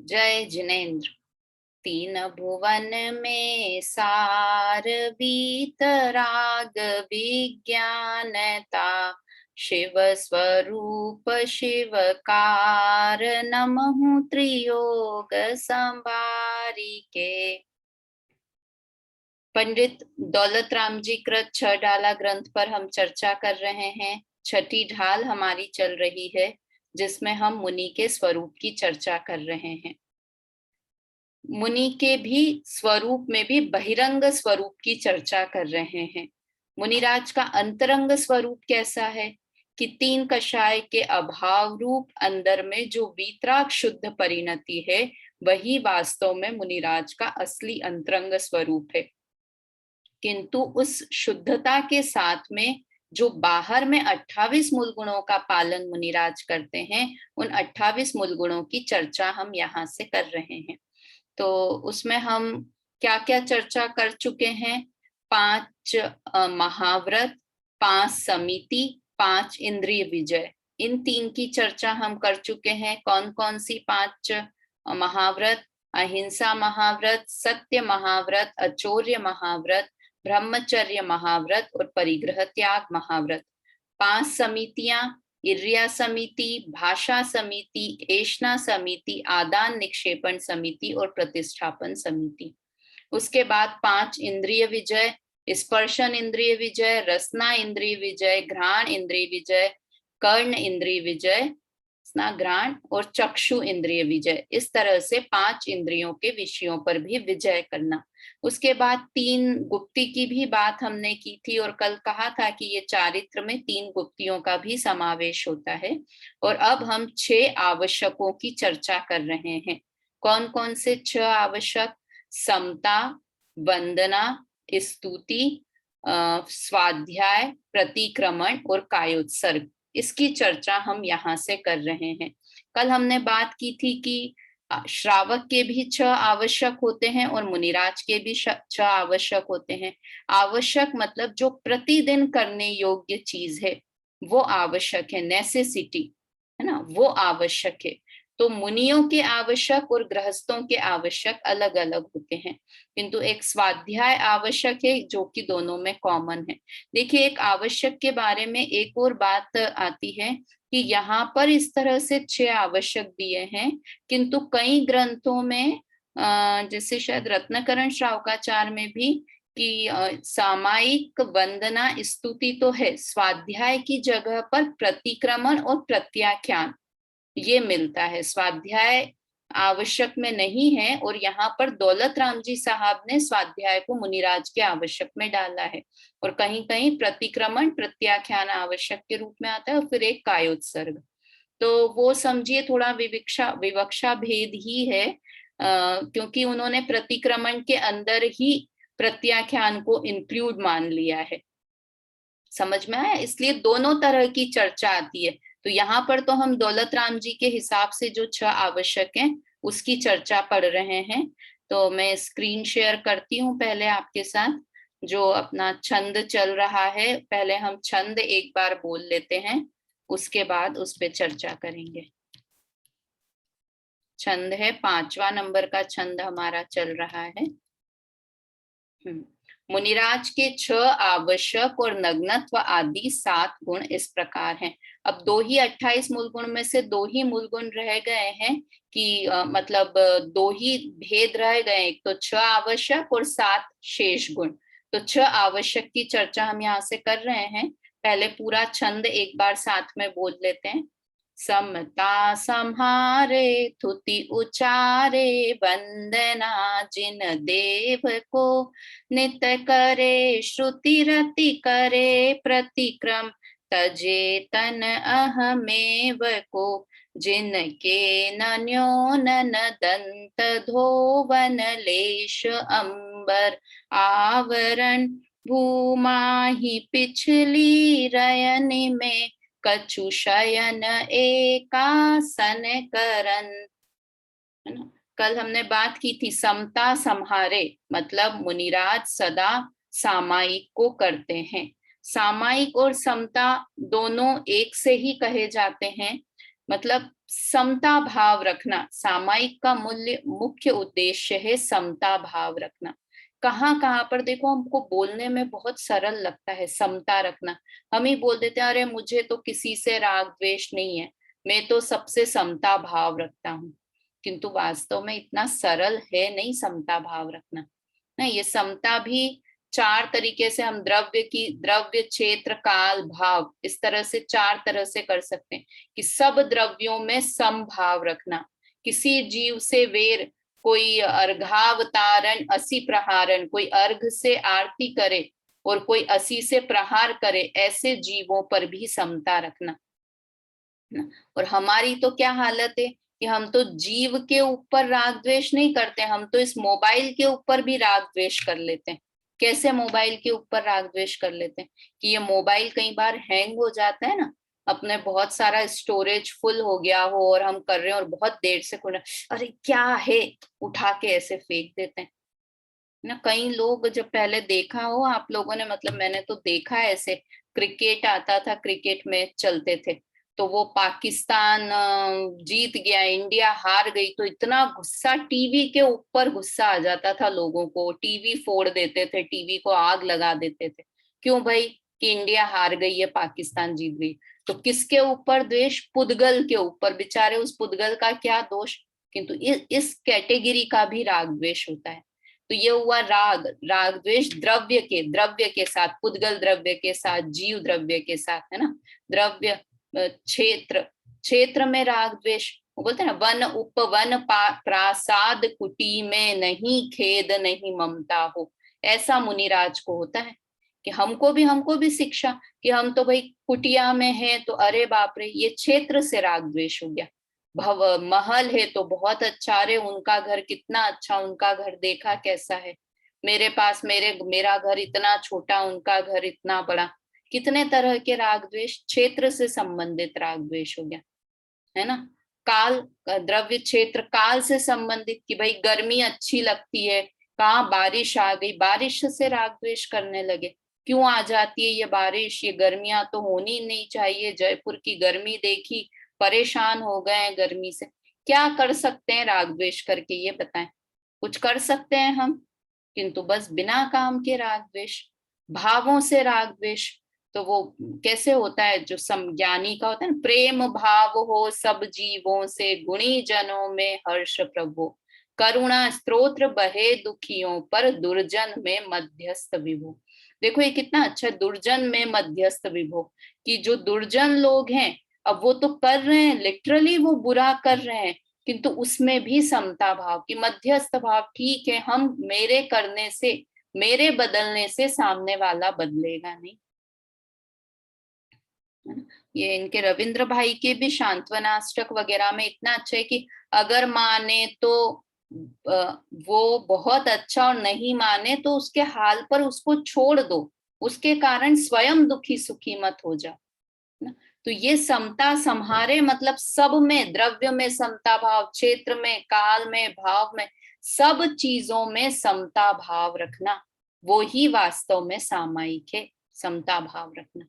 जय जिनेन्द्र। तीन भुवन में सार वीतराग विज्ञानता, शिव स्वरूप शिवकार, नमः त्रियोग संवारिके। पंडित दौलत राम जी कृत 6 ढाला ग्रंथ पर हम चर्चा कर रहे हैं। छठी ढाल हमारी चल रही है, जिसमें हम मुनि के स्वरूप की चर्चा कर रहे हैं। मुनि के भी स्वरूप में भी बहिरंग स्वरूप की चर्चा कर रहे हैं। मुनिराज का अंतरंग स्वरूप कैसा है कि तीन कषाय के अभाव रूप अंदर में जो वीतराग शुद्ध परिणति है, वही वास्तव में मुनिराज का असली अंतरंग स्वरूप है। किंतु उस शुद्धता के साथ में जो बाहर में 28 मूल गुणों का पालन मुनिराज करते हैं, उन 28 मूल गुणों की चर्चा हम यहाँ से कर रहे हैं। तो उसमें हम क्या क्या चर्चा कर चुके हैं? 5 महाव्रत, 5 समिति, 5 इंद्रिय विजय, इन 3 की चर्चा हम कर चुके हैं। कौन कौन सी 5 महाव्रत? अहिंसा महाव्रत, सत्य महाव्रत, अचौर्य महाव्रत, ब्रह्मचर्य महाव्रत और परिग्रह त्याग महाव्रत। 5 समितियां, इर्या समिति, भाषा समिति, ऐष्णा समिति, आदान निक्षेपण समिति और प्रतिष्ठापन समिति। उसके बाद 5 इंद्रिय विजय, स्पर्शन इंद्रिय विजय, रसना इंद्रिय विजय, घ्राण इंद्रिय विजय, कर्ण इंद्रिय विजय, घ्राण और चक्षु इंद्रिय विजय। इस तरह से 5 इंद्रियों के विषयों पर भी विजय करना। उसके बाद 3 गुप्ती की भी बात हमने की थी और कल कहा था कि ये चारित्र में 3 गुप्तियों का भी समावेश होता है। और अब हम 6 आवश्यकों की चर्चा कर रहे हैं। कौन कौन से 6 आवश्यक? समता, वंदना, स्तुति, स्वाध्याय, प्रतिक्रमण और कायोत्सर्ग। इसकी चर्चा हम यहाँ से कर रहे हैं। कल हमने बात की थी कि श्रावक के भी 6 आवश्यक होते हैं और मुनिराज के भी 6 आवश्यक होते हैं। आवश्यक मतलब जो प्रतिदिन करने योग्य चीज है, वो आवश्यक है, नेसेसिटी है ना, वो आवश्यक है। तो मुनियों के आवश्यक और गृहस्थों के आवश्यक अलग अलग होते हैं, किंतु एक स्वाध्याय आवश्यक है जो कि दोनों में कॉमन है। देखिए, एक आवश्यक के बारे में एक और बात आती है कि यहाँ पर इस तरह से 6 आवश्यक दिए हैं, किंतु कई ग्रंथों में जैसे शायद रत्नकरण श्रावकाचार में भी कि सामायिक वंदना स्तुति तो है, स्वाध्याय की जगह पर प्रतिक्रमण और प्रत्याख्यान ये मिलता है। स्वाध्याय आवश्यक में नहीं है और यहाँ पर दौलत राम जी साहब ने स्वाध्याय को मुनिराज के आवश्यक में डाला है। और कहीं कहीं प्रतिक्रमण प्रत्याख्यान आवश्यक के रूप में आता है और फिर एक कायोत्सर्ग। तो वो समझिए थोड़ा विवक्षा भेद ही है, क्योंकि उन्होंने प्रतिक्रमण के अंदर ही प्रत्याख्यान को इंक्लूड मान लिया है। समझ में आया? इसलिए दोनों तरह की चर्चा आती है। तो यहाँ पर तो हम दौलत राम जी के हिसाब से जो 6 आवश्यक हैं उसकी चर्चा पढ़ रहे हैं। तो मैं स्क्रीन शेयर करती हूँ पहले आपके साथ। जो अपना छंद चल रहा है, पहले हम छंद एक बार बोल लेते हैं, उसके बाद उस पर चर्चा करेंगे। छंद है 5वां नंबर का छंद हमारा चल रहा है। मुनिराज के 6 आवश्यक और नग्नत्व आदि 7 गुण इस प्रकार हैं। अब 2 ही 28 मूल गुण में से 2 ही मूल गुण रह गए हैं कि मतलब 2 ही भेद रह गए, एक तो 6 आवश्यक और 7 शेष गुण। तो 6 आवश्यक की चर्चा हम यहाँ से कर रहे हैं। पहले पूरा छंद एक बार साथ में बोल लेते हैं। समता सम्हारे थुति उचारे, वंदना जिन देव को, नित करे श्रुति रति करे प्रतिक्रम, तजे तन अहमेव को, जिनके नन्योन न दंत धोवन लेश अंबर आवरण, भूमा ही पिछली रयनि में, कछु शयन एकासन करन। है ना? कल हमने बात की थी समता सम्हारे, मतलब मुनिराज सदा सामायिक को करते हैं। सामायिक और समता दोनों एक से ही कहे जाते हैं। मतलब समता भाव रखना, सामायिक का मुख्य उद्देश्य है समता भाव रखना। कहाँ कहाँ पर देखो, हमको बोलने में बहुत सरल लगता है समता रखना, हम ही बोल देते हैं अरे मुझे तो किसी से राग द्वेष नहीं है, मैं तो सबसे समता भाव रखता हूँ। किंतु वास्तव में इतना सरल है नहीं समता भाव रखना ना। ये समता भी चार तरीके से हम द्रव्य क्षेत्र काल भाव, इस तरह से चार तरह से कर सकते हैं कि सब द्रव्यों में समभाव रखना, किसी जीव से वेर, कोई अर्घावतारण असी प्रहारण, कोई अर्घ से आरती करे और कोई असी से प्रहार करे, ऐसे जीवों पर भी समता रखना। और हमारी तो क्या हालत है कि हम तो जीव के ऊपर राग द्वेष नहीं करते, हम तो इस मोबाइल के ऊपर भी राग द्वेष कर लेते हैं। कैसे मोबाइल के ऊपर राग द्वेष कर लेते हैं कि ये मोबाइल कई बार हैंग हो जाता है ना, अपने बहुत सारा स्टोरेज फुल हो गया हो और हम कर रहे हैं और बहुत देर से खुल, अरे क्या है, उठा के ऐसे फेंक देते हैं ना। कई लोग, जब पहले देखा हो आप लोगों ने, मतलब मैंने तो देखा है ऐसे, क्रिकेट आता था, क्रिकेट मैच चलते थे, तो वो पाकिस्तान जीत गया, इंडिया हार गई, तो इतना गुस्सा, टीवी के ऊपर गुस्सा आ जाता था लोगों को, टीवी फोड़ देते थे, टीवी को आग लगा देते थे। क्यों भाई? कि इंडिया हार गई है, पाकिस्तान जीत गई। तो किसके ऊपर द्वेष? पुद्गल के ऊपर, बेचारे उस पुद्गल का क्या दोष। किंतु इस कैटेगरी का भी राग द्वेष होता है। तो ये हुआ राग, राग द्वेष द्रव्य के साथ, पुद्गल द्रव्य के साथ, जीव द्रव्य के साथ, है ना। द्रव्य क्षेत्र, क्षेत्र में राग द्वेष, वो बोलते हैं ना, वन उपवन प्रासाद कुटी में नहीं खेद नहीं ममता हो, ऐसा मुनिराज को होता है कि हमको भी शिक्षा कि हम तो भाई कुटिया में है तो अरे बाप रे, ये क्षेत्र से राग द्वेष हो गया। भव महल है तो बहुत अच्छा, अरे उनका घर कितना अच्छा, उनका घर देखा कैसा है, मेरे पास मेरा घर इतना छोटा, उनका घर इतना बड़ा। कितने तरह के राग द्वेष, क्षेत्र से संबंधित राग द्वेष हो गया, है ना। काल, द्रव्य क्षेत्र काल से संबंधित कि भाई गर्मी अच्छी लगती है, कहाँ बारिश आ गई, बारिश से राग द्वेष करने लगे, क्यों आ जाती है ये बारिश, ये गर्मियां तो होनी नहीं चाहिए, जयपुर की गर्मी देखी, परेशान हो गए हैं गर्मी से। क्या कर सकते हैं राग द्वेष करके, ये बताएं? कुछ कर सकते हैं हम? किंतु बस बिना काम के राग द्वेष, भावों से राग द्वेष। तो वो कैसे होता है, जो ज्ञानी का होता है ना, प्रेम भाव हो सब जीवों से, गुणी जनों में हर्ष प्रभु, करुणा स्तोत्र बहे दुखियों पर, दुर्जन में मध्यस्थ विभु। देखो ये कितना अच्छा, दुर्जन में मध्यस्थ विभु, कि जो दुर्जन लोग हैं, अब वो तो कर रहे हैं, लिटरली वो बुरा कर रहे हैं, किंतु उसमें भी समता भाव की, मध्यस्थ भाव, ठीक है, हम मेरे करने से, मेरे बदलने से सामने वाला बदलेगा नहीं। ये इनके रविंद्र भाई के भी सांत्वनाष्टक वगैरह में इतना अच्छा है कि अगर माने तो वो बहुत अच्छा, और नहीं माने तो उसके हाल पर उसको छोड़ दो, उसके कारण स्वयं दुखी सुखी मत हो जाओ ना। तो ये समता सम्हारे, मतलब सब में, द्रव्य में समता भाव, क्षेत्र में, काल में, भाव में, सब चीजों में समता भाव रखना, वो ही वास्तव में सामायिक है, समता भाव रखना,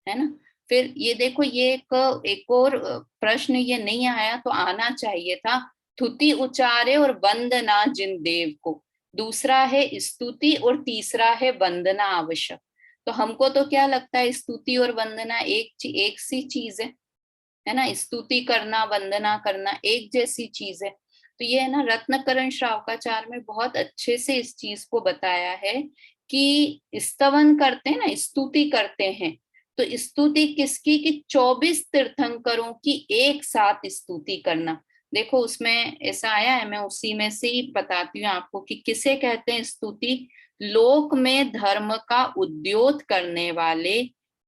है ना। फिर ये देखो, ये एक और प्रश्न ये नहीं आया तो आना चाहिए था, स्तुति उचारे और वंदना जिन देव को, दूसरा है स्तुति और तीसरा है वंदना आवश्यक। तो हमको तो क्या लगता है, स्तुति और वंदना एक सी चीज है ना, स्तुति करना वंदना करना एक जैसी चीज है। तो ये है ना, रत्नकरण श्रावकाचार्य में बहुत अच्छे से इस चीज को बताया है कि स्तवन करते हैं ना, स्तुति करते हैं, तो स्तुति किसकी, कि 24 तीर्थंकरों की एक साथ स्तुति करना। देखो उसमें ऐसा आया है, मैं उसी में से ही बताती हूँ आपको कि किसे कहते हैं स्तुति। लोक में धर्म का उद्योत करने वाले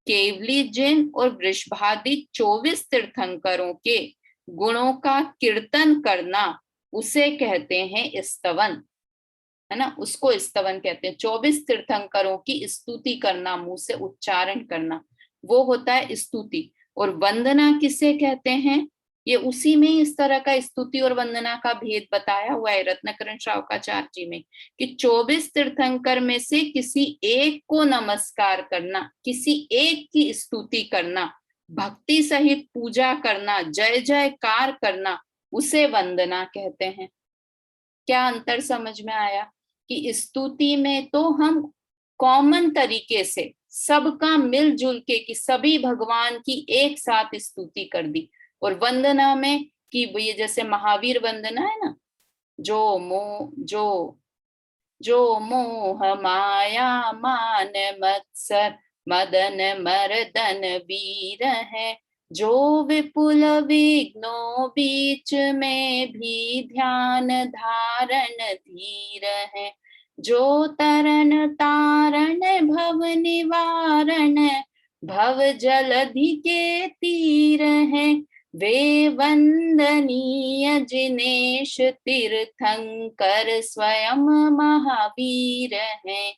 केवली जिन और वृषभादि 24 तीर्थंकरों के गुणों का कीर्तन करना, उसे कहते हैं स्तवन, है ना, उसको स्तवन कहते हैं। 24 तीर्थंकरों की स्तुति करना, मुंह से उच्चारण करना, वो होता है स्तुति। और वंदना किसे कहते हैं, ये उसी में इस तरह का स्तुति और वंदना का भेद बताया हुआ है रत्नकरण श्रावकाचार्य जी में, कि 24 तीर्थंकर में से किसी एक को नमस्कार करना, किसी एक की स्तुति करना, भक्ति सहित पूजा करना, जय जयकार करना, उसे वंदना कहते हैं। क्या अंतर समझ में आया? कि स्तुति में तो हम कॉमन तरीके से सबका मिलजुल के कि सभी भगवान की एक साथ स्तुति कर दी, और वंदना में कि ये जैसे महावीर वंदना है ना, जो मोह माया मान मत्सर मदन मर्दन वीर है, जो विपुल विघ्नों बीच में भी ध्यान धारण धीर है, जो तरन तारण भव निवारण भव जलधि के तीर है, वे वंदनीय जिनेश तीर्थंकर स्वयं महावीर हैं।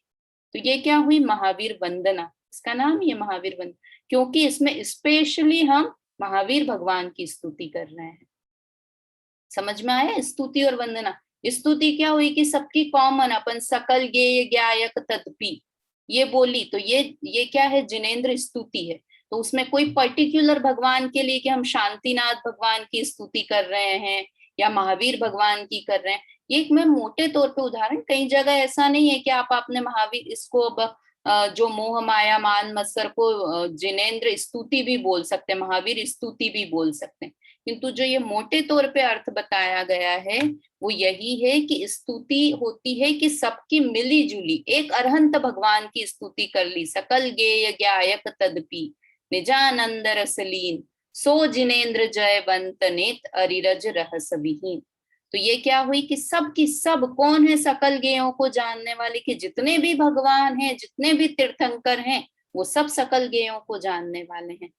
तो ये क्या हुई? महावीर वंदना, इसका नाम ही है महावीर वंदना, क्योंकि इसमें स्पेशली हम महावीर भगवान की स्तुति कर रहे हैं। समझ में आया? स्तुति और वंदना। स्तुति क्या हुई? कि सबकी कॉमन, अपन सकल गेय गायक तदपि ये बोली, तो ये क्या है? जिनेंद्र स्तुति है। तो उसमें कोई पर्टिकुलर भगवान के लिए कि हम शांतिनाथ भगवान की स्तुति कर रहे हैं या महावीर भगवान की कर रहे हैं, ये एक मैं मोटे तौर पे उदाहरण, कई जगह ऐसा नहीं है कि आप आपने महावीर इसको अब जो मोह माया मान मत्सर को जिनेंद्र स्तुति भी बोल सकते हैं, महावीर स्तुति भी बोल सकते हैं, किंतु जो ये मोटे तौर पे अर्थ बताया गया है वो यही है कि स्तुति होती है कि सबकी मिली जुली, एक अरहंत भगवान की स्तुति कर ली, सकल गेय गायक तदपि निजानंद रसलीन, सो जिनेन्द्र जयवंत नेत अरिरज रहस विहीन। तो ये क्या हुई? कि सब की सब कौन है? सकल गेयों को जानने वाले, कि जितने भी भगवान हैं, जितने भी तीर्थंकर हैं, वो सब सकल गेयों को जानने वाले हैं,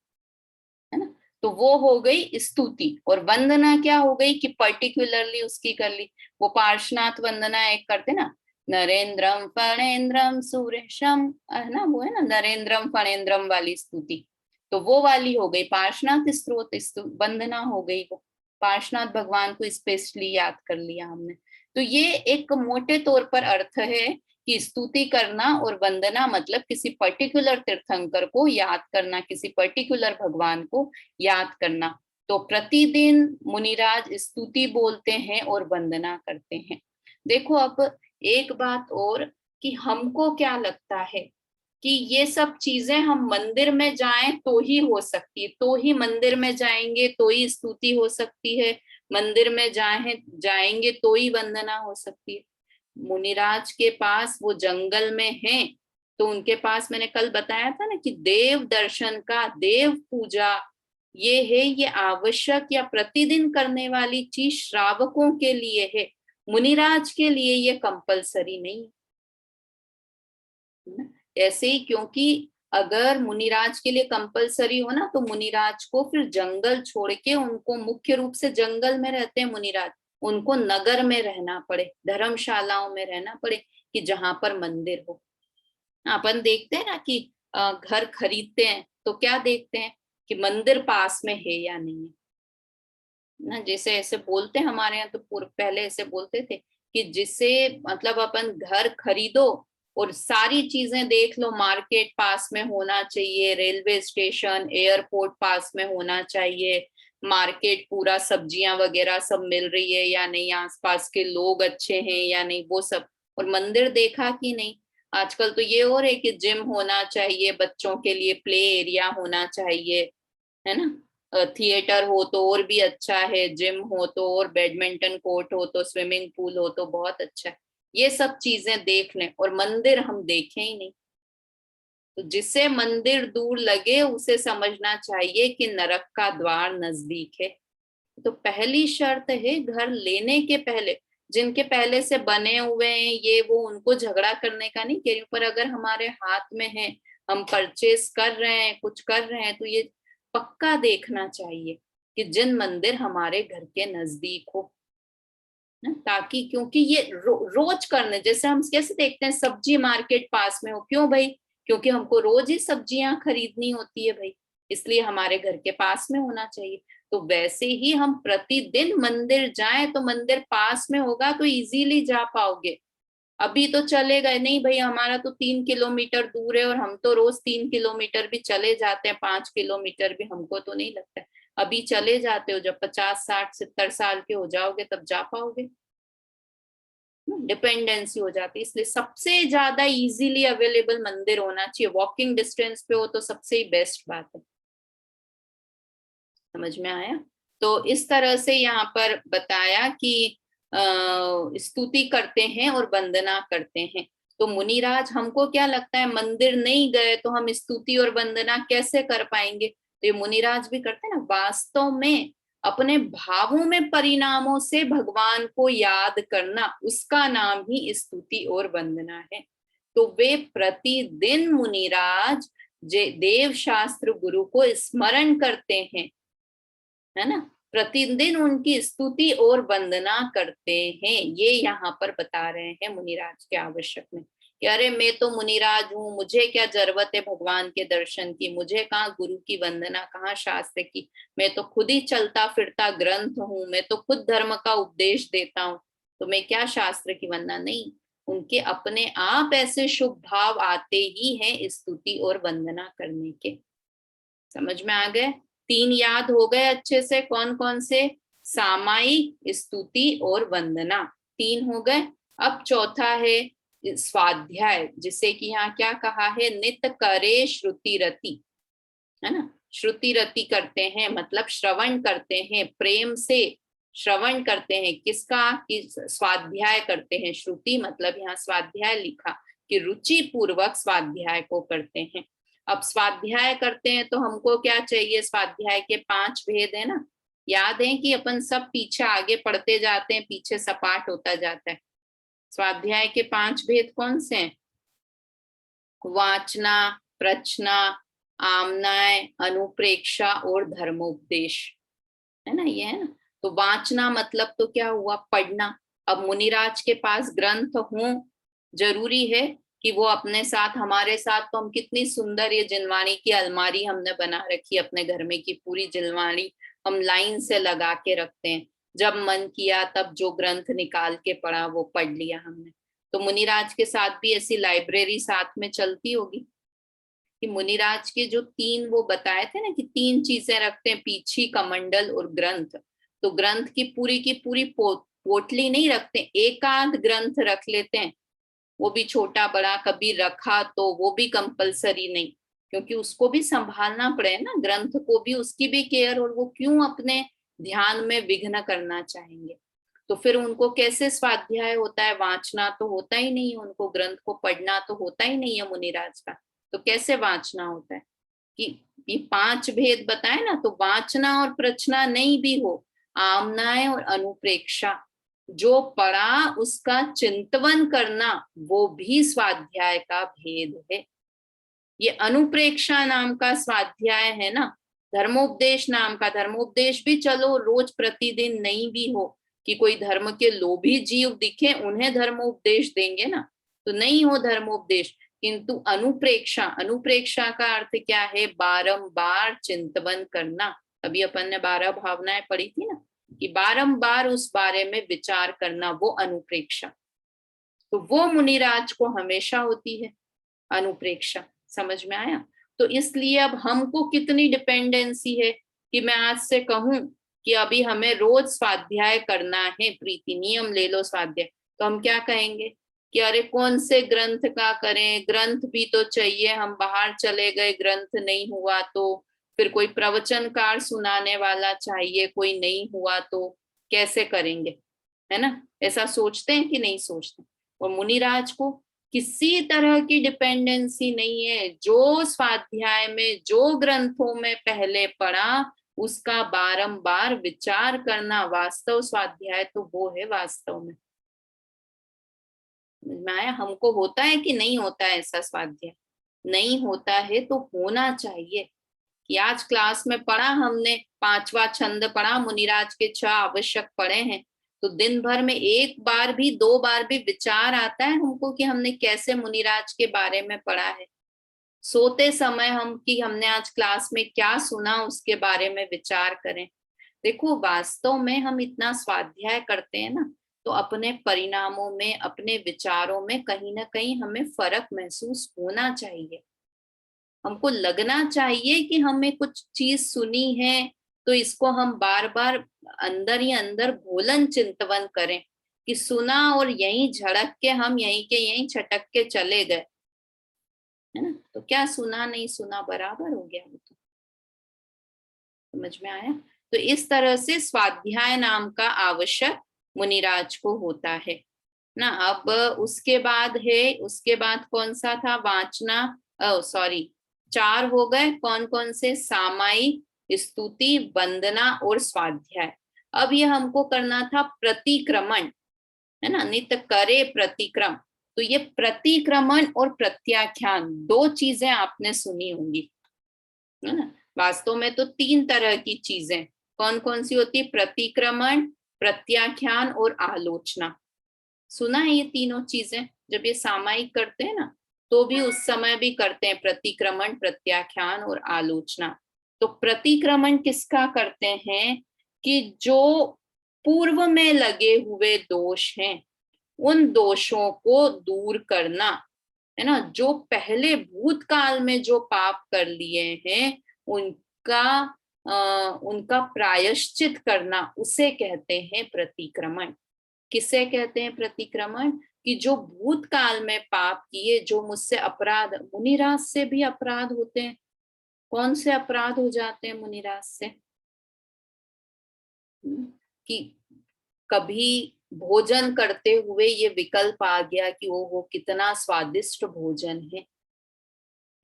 है ना। तो वो हो गई स्तुति। और वंदना क्या हो गई? कि पर्टिकुलरली उसकी कर ली। वो पार्श्वनाथ वंदना एक करते ना, नरेंद्रम फणेन्द्रम सुरेशम, है ना, वो है ना नरेंद्रम फणेन्द्रम वाली स्तुति, तो वो वाली हो गई पार्श्वनाथ स्तोत्र वंदना हो गई। वो पार्श्वनाथ भगवान को स्पेशली याद कर लिया हमने। तो ये एक मोटे तौर पर अर्थ है कि स्तुति करना और वंदना मतलब किसी पर्टिकुलर तीर्थंकर को याद करना, किसी पर्टिकुलर भगवान को याद करना। तो प्रतिदिन मुनिराज स्तुति बोलते हैं और वंदना करते हैं। देखो अब एक बात और, कि हमको क्या लगता है कि ये सब चीजें हम मंदिर में जाएं तो ही हो सकती है, तो ही मंदिर में जाएंगे तो ही स्तुति हो सकती है, मंदिर में जाएंगे तो ही वंदना हो सकती है। मुनिराज के पास वो जंगल में हैं, तो उनके पास मैंने कल बताया था ना कि देव दर्शन का, देव पूजा ये है, ये आवश्यक या प्रतिदिन करने वाली चीज श्रावकों के लिए है, मुनिराज के लिए ये कंपलसरी नहीं है। ऐसे ही, क्योंकि अगर मुनिराज के लिए कंपलसरी हो ना, तो मुनिराज को फिर जंगल छोड़ के, उनको मुख्य रूप से जंगल में रहते हैं मुनिराज, उनको नगर में रहना पड़े, धर्मशालाओं में रहना पड़े, कि जहां पर मंदिर हो। अपन देखते हैं ना कि घर खरीदते हैं तो क्या देखते हैं कि मंदिर पास में है या नहीं है ना। जैसे ऐसे बोलते हैं हमारे यहाँ, तो पहले ऐसे बोलते थे कि जिसे मतलब अपन घर खरीदो और सारी चीजें देख लो, मार्केट पास में होना चाहिए, रेलवे स्टेशन एयरपोर्ट पास में होना चाहिए, मार्केट पूरा सब्जियां वगैरह सब मिल रही है या नहीं, आसपास के लोग अच्छे हैं या नहीं, वो सब। और मंदिर देखा कि नहीं, आजकल तो ये हो रहा है कि जिम होना चाहिए, बच्चों के लिए प्ले एरिया होना चाहिए, है ना, थिएटर हो तो और भी अच्छा है, जिम हो तो, और बैडमिंटन कोर्ट हो तो, स्विमिंग पूल हो तो बहुत अच्छा है। ये सब चीजें देख लें और मंदिर हम देखें ही नहीं। तो जिसे मंदिर दूर लगे उसे समझना चाहिए कि नरक का द्वार नजदीक है। तो पहली शर्त है घर लेने के पहले, जिनके पहले से बने हुए हैं ये वो, उनको झगड़ा करने का नहीं कह रही हूँ, पर अगर हमारे हाथ में है, हम परचेस कर रहे हैं, कुछ कर रहे हैं, तो ये पक्का देखना चाहिए कि जिन मंदिर हमारे घर के नजदीक हो ना, ताकि, क्योंकि ये रोज करने, जैसे हम कैसे देखते हैं सब्जी मार्केट पास में हो, क्यों भाई? क्योंकि हमको रोज ही सब्जियां खरीदनी होती है भाई, इसलिए हमारे घर के पास में होना चाहिए। तो वैसे ही हम प्रतिदिन मंदिर जाएं तो मंदिर पास में होगा तो इजीली जा पाओगे। अभी तो चले गए, नहीं भाई हमारा तो 3 किलोमीटर दूर है और हम तो रोज 3 किलोमीटर भी चले जाते हैं, 5 किलोमीटर भी, हमको तो नहीं लगता है। अभी चले जाते हो, जब 50 60 70 साल के हो जाओगे तब जा पाओगे। डिपेंडेंसी हो जाती है, इसलिए सबसे ज्यादा इजीली अवेलेबल मंदिर होना चाहिए, वॉकिंग डिस्टेंस पे हो तो सबसे ही बेस्ट बात है। समझ में आया? तो इस तरह से यहाँ पर बताया कि स्तुति करते हैं और वंदना करते हैं। तो मुनिराज, हमको क्या लगता है मंदिर नहीं गए तो हम स्तुति और वंदना कैसे कर पाएंगे? तो ये मुनिराज भी करते हैं ना, वास्तव में अपने भावों में परिणामों से भगवान को याद करना, उसका नाम ही स्तुति और वंदना है। तो वे प्रतिदिन मुनिराज देव शास्त्र गुरु को स्मरण करते हैं, है ना, प्रतिदिन उनकी स्तुति और वंदना करते हैं। ये यहाँ पर बता रहे हैं मुनिराज के आवश्यक में कि अरे मैं तो मुनिराज हूँ, मुझे क्या जरूरत है भगवान के दर्शन की, मुझे कहाँ गुरु की वंदना, कहाँ शास्त्र की, मैं तो खुद ही चलता फिरता ग्रंथ हूँ, मैं तो खुद धर्म का उपदेश देता हूँ, तो मैं क्या शास्त्र की वंदना? नहीं, उनके अपने आप ऐसे शुभ भाव आते ही हैं स्तुति और वंदना करने के। समझ में आ गए? 3 याद हो गए अच्छे से, कौन कौन से? सामायिक, स्तुति और वंदना, 3 हो गए। अब चौथा है स्वाध्याय, जिसे कि यहाँ क्या कहा है? नित करे श्रुति रति, है ना, श्रुति रति करते हैं मतलब श्रवण करते हैं, प्रेम से श्रवण करते हैं, किसका? कि स्वाध्याय करते हैं। श्रुति मतलब यहाँ स्वाध्याय लिखा कि रुचि पूर्वक स्वाध्याय को करते हैं। अब स्वाध्याय करते हैं तो हमको क्या चाहिए? स्वाध्याय के 5 भेद है ना, याद है कि अपन सब पीछे आगे पढ़ते जाते हैं, पीछे सपाट होता जाता है। स्वाध्याय के 5 भेद कौन से हैं? वाचना, प्रचना, आमनाय, अनुप्रेक्षा और धर्मोपदेश, है ना, ये है ना। तो वाचना मतलब तो क्या हुआ? पढ़ना। अब मुनिराज के पास ग्रंथ हो, जरूरी है कि वो अपने साथ, हमारे साथ तो हम कितनी सुंदर ये जिनवाणी की अलमारी हमने बना रखी अपने घर में, की पूरी जिनवाणी हम लाइन से लगा के रखते हैं, जब मन किया तब जो ग्रंथ निकाल के पढ़ा वो पढ़ लिया हमने। तो मुनिराज के साथ भी ऐसी लाइब्रेरी साथ में चलती होगी कि मुनिराज के जो 3 वो बताए थे ना कि 3 चीजें रखते हैं, पीछी, कमंडल और ग्रंथ। तो ग्रंथ की पूरी पोटली नहीं रखते, एकांत ग्रंथ रख लेते हैं, वो भी छोटा बड़ा कभी रखा तो वो भी कंपलसरी नहीं, क्योंकि उसको भी संभालना पड़े ना, ग्रंथ को भी, उसकी भी केयर, और वो क्यों अपने ध्यान में विघ्न करना चाहेंगे? तो फिर उनको कैसे स्वाध्याय होता है? वाचना तो होता ही नहीं है उनको, ग्रंथ को पढ़ना तो होता ही नहीं है मुनिराज का, तो कैसे वाचना होता है? कि ये 5 भेद बताए ना, तो वाचना और प्रचना नहीं भी हो, आमनाय और अनुप्रेक्षा, जो पढ़ा उसका चिंतवन करना, वो भी स्वाध्याय का भेद है। ये अनुप्रेक्षा नाम का स्वाध्याय है ना, धर्मोपदेश नाम का, धर्मोपदेश भी चलो रोज प्रतिदिन नहीं भी हो, कि कोई धर्म के लोभी जीव दिखे उन्हें धर्मोपदेश देंगे ना, तो नहीं हो धर्मोपदेश, किंतु अनुप्रेक्षा, अनुप्रेक्षा का अर्थ क्या है? बारंबार चिंतवन करना। अभी अपन ने 12 भावनाएं पढ़ी थी ना, कि बारंबार उस बारे में विचार करना, वो अनुप्रेक्षा। तो वो मुनिराज को हमेशा होती है अनुप्रेक्षा। समझ में आया? तो इसलिए अब हमको कितनी डिपेंडेंसी है कि मैं आज से कहूं कि अभी हमें रोज स्वाध्याय करना है, प्रीति नियम ले लो स्वाध्याय, तो हम क्या कहेंगे कि अरे कौन से ग्रंथ का करें, ग्रंथ भी तो चाहिए, हम बाहर चले गए ग्रंथ नहीं हुआ तो, फिर कोई प्रवचनकार सुनाने वाला चाहिए, कोई नहीं हुआ तो कैसे करेंगे, है ना? ऐसा सोचते हैं कि नहीं सोचते? और मुनिराज को किसी तरह की डिपेंडेंसी नहीं है, जो स्वाध्याय में, जो ग्रंथों में पहले पढ़ा उसका बारंबार विचार करना, वास्तव स्वाध्याय तो वो है वास्तव में। मैं हमको होता है कि नहीं होता है ऐसा स्वाध्याय? नहीं होता है तो होना चाहिए। कि आज क्लास में पढ़ा हमने, 5वां छंद पढ़ा, मुनिराज के 6 आवश्यक पढ़े हैं, तो दिन भर में 1 बार भी 2 बार भी विचार आता है हमको कि हमने कैसे मुनिराज के बारे में पढ़ा है? सोते समय हम कि हमने आज क्लास में क्या सुना उसके बारे में विचार करें। देखो वास्तव में हम इतना स्वाध्याय करते हैं ना, तो अपने परिणामों में, अपने विचारों में कहीं ना कहीं हमें फर्क महसूस होना चाहिए। हमको लगना चाहिए कि हमें कुछ चीज सुनी है तो इसको हम बार बार अंदर ही अंदर भोलन चिंतवन करें कि सुना और यहीं झड़क के हम यहीं के यहीं छटक के चले गए, है ना। तो क्या सुना नहीं सुना बराबर हो गया, वो तो समझ में आया। तो इस तरह से स्वाध्याय नाम का आवश्यक मुनिराज को होता है ना। अब उसके बाद है, उसके बाद कौन सा था, वाचना, सॉरी 4 हो गए। कौन कौन से, सामायिक, स्तुति, वंदना और स्वाध्याय। अब ये हमको करना था प्रतिक्रमण, है ना, नित्य करे प्रतिक्रम। तो ये प्रतिक्रमण और प्रत्याख्यान 2 चीजें आपने सुनी होंगी, है ना। वास्तव में तो 3 तरह की चीजें कौन कौन सी होती है, प्रतिक्रमण, प्रत्याख्यान और आलोचना। सुना है ये तीनों चीजें। जब ये सामायिक करते हैं ना तो भी उस समय भी करते हैं, प्रतिक्रमण, प्रत्याख्यान और आलोचना। तो प्रतिक्रमण किसका करते हैं कि जो पूर्व में लगे हुए दोष हैं उन दोषों को दूर करना, है ना। जो पहले भूतकाल में जो पाप कर लिए हैं उनका उनका प्रायश्चित करना, उसे कहते हैं प्रतिक्रमण। किसे कहते हैं प्रतिक्रमण, कि जो भूतकाल में पाप किए, जो मुझसे अपराध, मुनिराज से भी अपराध होते हैं। कौन से अपराध हो जाते हैं मुनिराज से, कि कभी भोजन करते हुए ये विकल्प आ गया कि वो कितना स्वादिष्ट भोजन है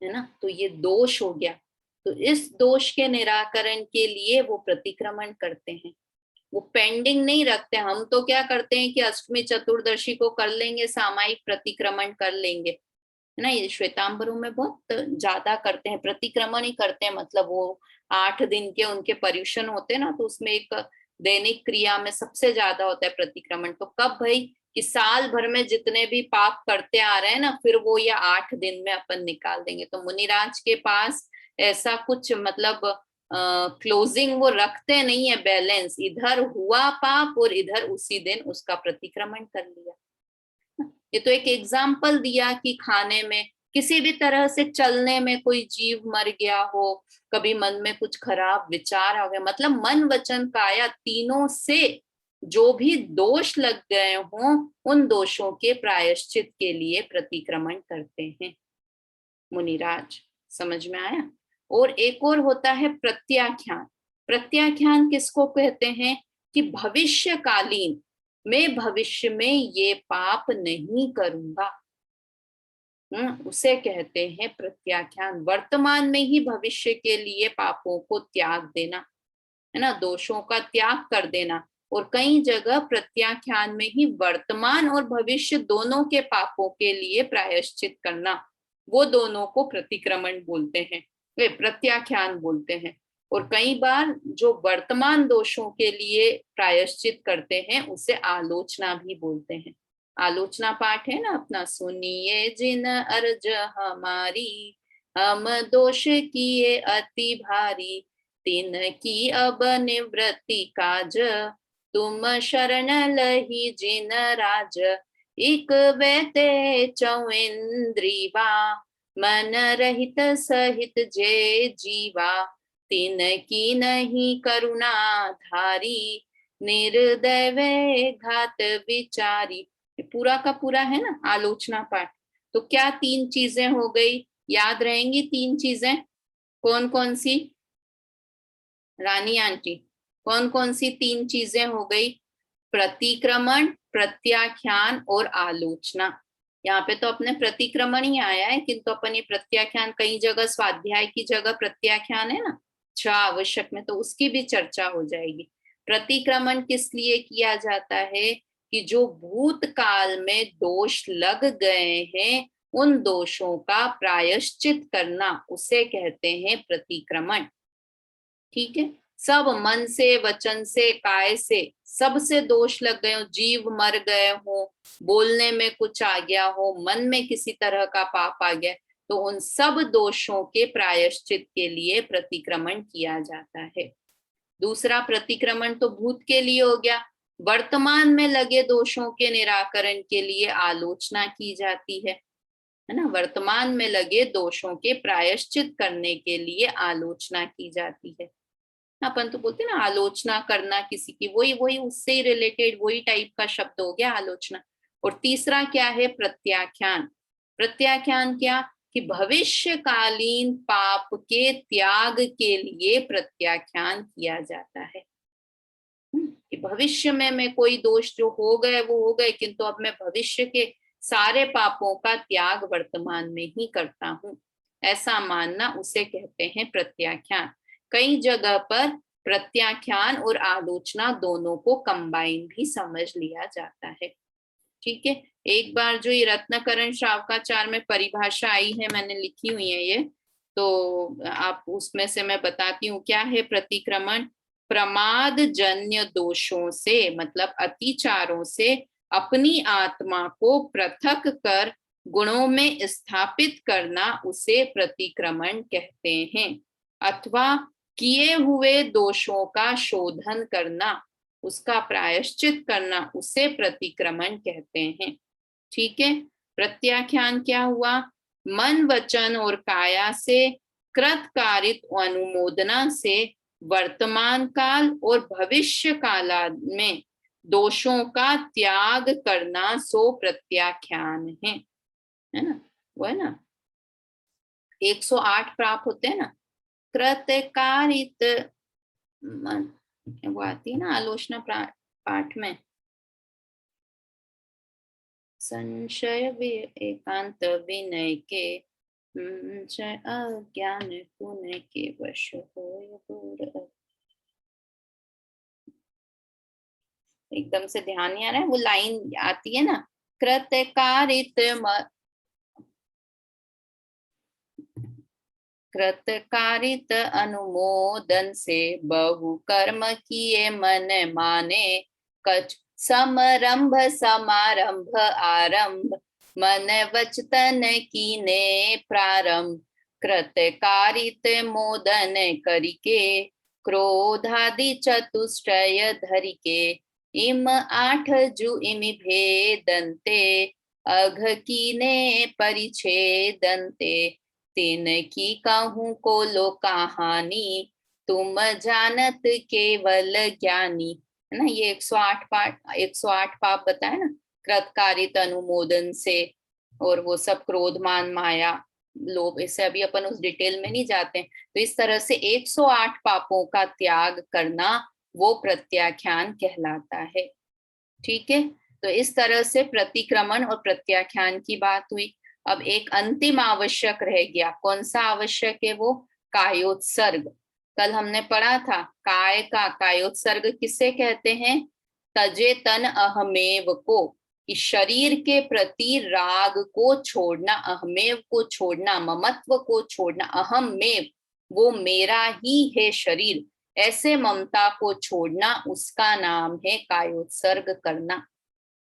ना, तो ये दोष हो गया। तो इस दोष के निराकरण के लिए वो प्रतिक्रमण करते हैं, वो पेंडिंग नहीं रखते। हम तो क्या करते हैं कि अष्टमी चतुर्दशी को कर लेंगे, सामायिक प्रतिक्रमण कर लेंगे, है ना। ये श्वेतांबरों में बहुत ज्यादा करते हैं, प्रतिक्रमण ही करते हैं। मतलब वो 8 दिन के उनके पर्युषण होते हैं ना, तो उसमें एक दैनिक क्रिया में सबसे ज्यादा होता है प्रतिक्रमण। तो कब भाई, कि साल भर में जितने भी पाप करते आ रहे हैं ना, फिर वो ये 8 दिन में अपन निकाल देंगे। तो मुनिराज के पास ऐसा कुछ मतलब क्लोजिंग वो रखते नहीं है, बैलेंस। इधर हुआ पाप और इधर उसी दिन उसका प्रतिक्रमण कर लिया। ये तो एक एग्जाम्पल दिया कि खाने में, किसी भी तरह से चलने में कोई जीव मर गया हो, कभी मन में कुछ खराब विचार आ गया, मतलब मन वचन काया तीनों से जो भी दोष लग गए हों उन दोषों के प्रायश्चित के लिए प्रतिक्रमण करते हैं मुनिराज। समझ में आया। और एक और होता है प्रत्याख्यान। प्रत्याख्यान किसको कहते हैं, कि भविष्यकालीन, मैं भविष्य में ये पाप नहीं करूंगा, उसे कहते हैं प्रत्याख्यान। वर्तमान में ही भविष्य के लिए पापों को त्याग देना, है ना, दोषों का त्याग कर देना। और कई जगह प्रत्याख्यान में ही वर्तमान और भविष्य दोनों के पापों के लिए प्रायश्चित करना, वो दोनों को प्रतिक्रमण बोलते हैं, वे प्रत्याख्यान बोलते हैं। और कई बार जो वर्तमान दोषों के लिए प्रायश्चित करते हैं उसे आलोचना भी बोलते हैं। आलोचना पाठ है ना अपना, सुनिए जिन अर्ज हमारी, हम दोष किए अति भारी, तिन की अब निवृत्ति काज, तुम शरण लही जिन राज, इक बैते चौंद्रीवा, मन रहित सहित जे जीवा, तिन की नहीं करुणा धारी, निर्दय वे घात विचारी। पूरा का पूरा है ना आलोचना पाठ। तो क्या 3 चीजें हो गई, याद रहेंगी 3 चीजें, कौन कौन सी, रानी आंटी, कौन कौन सी 3 चीजें हो गई, प्रतिक्रमण, प्रत्याख्यान और आलोचना। यहाँ पे तो अपने प्रतिक्रमण ही आया है, किंतु अपन ये प्रत्याख्यान, कई जगह स्वाध्याय की जगह प्रत्याख्यान है ना 6 आवश्यक में, तो उसकी भी चर्चा हो जाएगी। प्रतिक्रमण किस लिए किया जाता है, कि जो भूतकाल में दोष लग गए हैं उन दोषों का प्रायश्चित करना, उसे कहते हैं प्रतिक्रमण। ठीक है, सब मन से, वचन से, काय से, सब से दोष लग गए हो, जीव मर गए हो, बोलने में कुछ आ गया हो, मन में किसी तरह का पाप आ गया, तो उन सब दोषों के प्रायश्चित के लिए प्रतिक्रमण किया जाता है। दूसरा प्रतिक्रमण तो भूत के लिए हो गया, वर्तमान में लगे दोषों के निराकरण के लिए आलोचना की जाती है ना। वर्तमान में लगे दोषों के प्रायश्चित करने के लिए आलोचना की जाती है। अपन तो बोलते हैं ना आलोचना करना किसी की, वही वही उससे ही रिलेटेड वही टाइप का शब्द हो गया आलोचना। और तीसरा क्या है? प्रत्याख्यान। प्रत्याख्यान क्या? कि भविष्यकालीन पाप के त्याग के लिए प्रत्याख्यान किया जाता है। कि भविष्य में मैं कोई दोष जो हो गए वो हो गए, किंतु अब मैं भविष्य के सारे पापों का त्याग वर्तमान में ही करता हूँ, ऐसा मानना उसे कहते हैं प्रत्याख्यान। कई जगह पर प्रत्याख्यान और आलोचना दोनों को कंबाइन भी समझ लिया जाता है। ठीक है, एक बार जो ये रत्नकरण श्रावकाचार में परिभाषा आई है, मैंने लिखी हुई है ये, तो आप उसमें से मैं बताती हूँ क्या है। प्रतिक्रमण प्रमाद जन्य दोषों से, मतलब अतिचारों से अपनी आत्मा को पृथक कर गुणों में स्थापित करना, उसे प्रतिक्रमण कहते हैं। अथवा किए हुए दोषों का शोधन करना, उसका प्रायश्चित करना, उसे प्रतिक्रमण कहते हैं। ठीक है, प्रत्याख्यान क्या हुआ? मन वचन और काया से कृत कारित अनुमोदना से वर्तमान काल और भविष्य काल में दोषों का त्याग करना सो प्रत्याख्यान है ना। वो है ना 108 प्राप होते हैं ना, कृत कारित वो आती है ना आलोचना पाठ में, संशय एकांत विनय के अज्ञान पुण्य के वश हो। एकदम से ध्यान नहीं आ रहा है, वो लाइन आती है ना, कृतकारित कृतकारित अनुमोदन से बहु कर्म किए मन माने, कछ समरंभ समारंभ आरंभ मन वचतन कीने प्रारंभ, कृतकारित मोदन करिके क्रोधादि चतुष्टय धरिके, इम आठ जु इमि भेदन्ते अघ कीने परिच्छेदन्ते, तीन की कहूं को लो कहानी तुम जानत केवल ज्ञानी, है ना। ये 108 पाठ 108 पाप बताए ना, कृतकारित अनुमोदन से, और वो सब क्रोध मान माया लोभ, इससे अभी अपन उस डिटेल में नहीं जाते। तो इस तरह से 108 पापों का त्याग करना वो प्रत्याख्यान कहलाता है। ठीक है, तो इस तरह से प्रतिक्रमण और प्रत्याख्यान की बात हुई। अब एक अंतिम आवश्यक रह गया, कौन सा आवश्यक है वो? कायोत्सर्ग। कल हमने पढ़ा था काय का कायोत्सर्ग किसे कहते हैं? तजे तन अहमेव को, कि शरीर के प्रति राग को छोड़ना, अहमेव को छोड़ना, ममत्व को छोड़ना, अहम में वो मेरा ही है शरीर, ऐसे ममता को छोड़ना, उसका नाम है कायोत्सर्ग करना।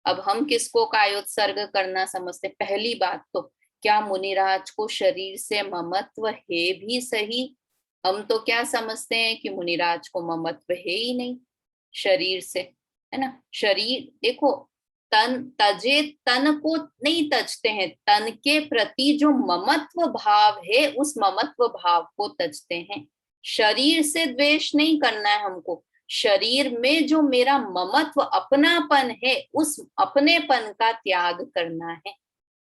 अब हम किसको कायोत्सर्ग करना समझते? पहली बात तो क्या मुनिराज को शरीर से ममत्व है भी सही? हम तो क्या समझते हैं कि मुनिराज को ममत्व है ही नहीं शरीर से, है ना। शरीर देखो, तन तजे, तन को नहीं तजते हैं, तन के प्रति जो ममत्व भाव है उस ममत्व भाव को तजते हैं। शरीर से द्वेष नहीं करना है हमको, शरीर में जो मेरा ममत्व अपनापन है उस अपनेपन का त्याग करना है,